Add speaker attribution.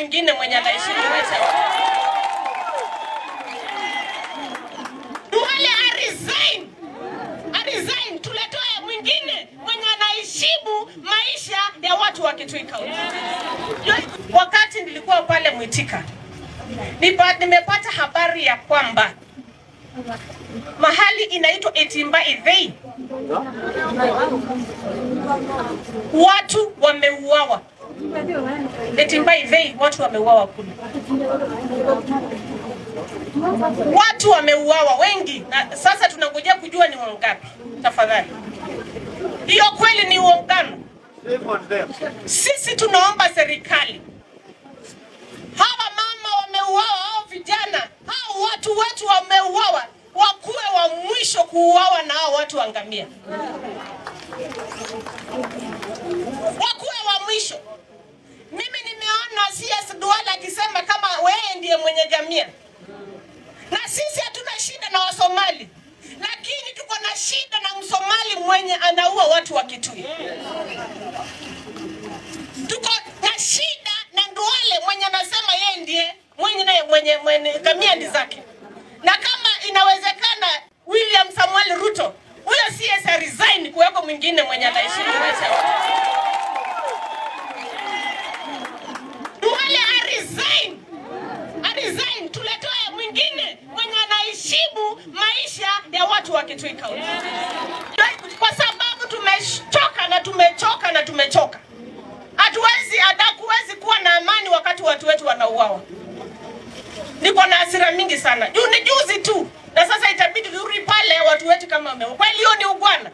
Speaker 1: mwingine mwenye anaheshimu maisha. Duale resign, tuletoe mwingine mwenye anaheshimu maisha ya watu wa Kitui County. Wakati nilikuwa pale Mwitika, nimepata habari ya kwamba mahali inaitwa Etimba Ithei watu wameuawa. Etimba Ithei watu wameuawa kule. Watu wameuawa wengi, na sasa tunangojea kujua ni wangapi. Tafadhali, hiyo kweli ni uongano? Sisi tunaomba serikali, hawa mama wameuawa, hao vijana, hao watu wetu wameuawa, wakuwe wa mwisho kuuawa na hao watu angamia. Wakuwe wa mwisho. Mimi nimeona CS Duale akisema kama wewe ndiye mwenye Jamia. Na sisi hatuna shida na Wasomali, lakini tuko na shida na Msomali mwenye anaua watu wa Kitui. Tuko na shida na Duale mwenye anasema yeye ndiye mwenye Jamia ndi zake. Na kama inawezekana William Samuel Ruto, huyo CS resign kuweko mwingine mwenye anaheshimu maisha. Duale resign, tuletoe mwingine mwenye anaheshimu maisha ya watu wa Kitui County. Kwa sababu tumechoka na tumechoka. Hatuwezi kuwa na amani wakati watu wetu wanauawa. Niko na hasira mingi sana. Ni juzi tu, na sasa itabidi turudi pale watu wetu kama wameuawa. Kweli hiyo ni ugwana?